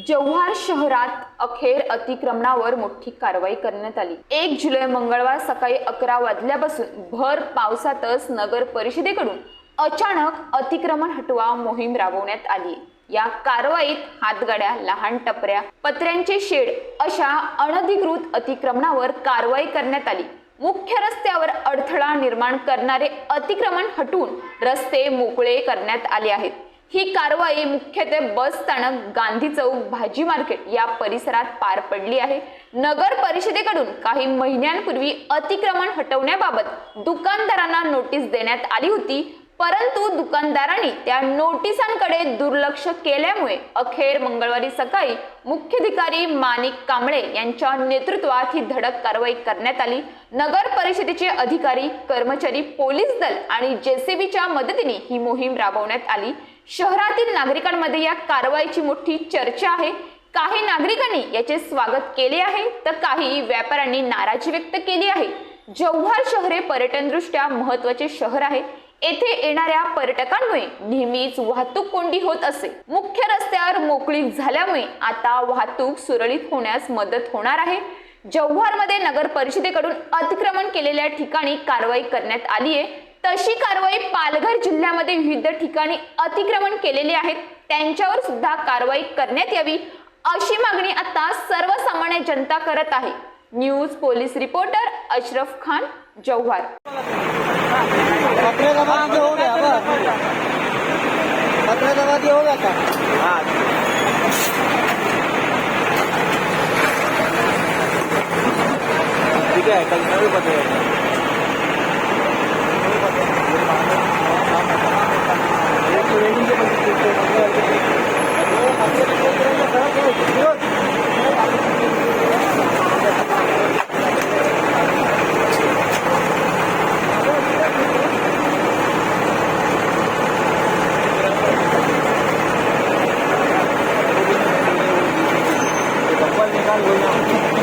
जव्हार शहरात अखेर अतिक्रमणावर मोठी कारवाई करण्यात आली। 1 जुलै मंगळवार सकाळी 11 वाजल्यापासून भर पावसातच नगर परिषदेकडून अचानक अतिक्रमण हटवा मोहीम राबवण्यात आली। या कारवाईत हातगाड्या, लहान टपऱ्या, पत्र्यांचे शेड अशा अनधिकृत अतिक्रमणावर कारवाई करण्यात आली। मुख्य रस्त्यावर अडथळा निर्माण करणारे अतिक्रमण हटवून रस्ते मोकळे करण्यात आले आहेत। ही कारवाई मुख्यत्वे बस स्थानक, गांधी चौक, भाजी मार्केट या परिसरात पार पडली आहे। नगर परिषदेकडून काही महिन्यांपूर्वी अतिक्रमण हटवण्याबाबत दुकानदारांना नोटीस देण्यात आली होती, परंतु दुकानदारांनी त्या नोटिसांकडे दुर्लक्ष केल्यामुळे अखेर मंगळवारी सकाळी मुख्याधिकारी माणिक कांबळे यांच्या नेतृत्वात ही धडक कारवाई करण्यात आली। नगर परिषदेचे अधिकारी, कर्मचारी, पोलीस दल आणि जेसीबीच्या मदतीने ही मोहीम राबवण्यात आली। शहरातील नागरिकांमध्ये या कारवाईची मोठी चर्चा आहे। काही नागरिकांनी याचे स्वागत केले आहे तर काही व्यापाऱ्यांनी नाराजी व्यक्त केली आहे। जव्हार शहर हे पर्यटनदृष्ट्या महत्त्वाचे शहर आहे। येथे येणाऱ्या पर्यटकांमुळे नेहमीच वाहतूक कोंडी होत असे। मुख्य रस्त्यावर मोकळीक झाल्यामुळे आता वाहतूक सुरळीत होण्यास मदत होणार आहे। जव्हारमध्ये नगर परिषदेकडून अतिक्रमण केलेल्या ठिकाणी कारवाई करण्यात आली आहे। तशी कारवाई पालघर जिल्ह्यामध्ये विविध ठिकाणी अतिक्रमण केलेले आहेत, त्यांच्यावर सुद्धा कारवाई करण्यात यावी अशी मागणी आता सर्वसामान्य जनता करत आहे। News police reporter Ashraf Khan, Jawhar. ठीक है, कल भी बताइए। निकाल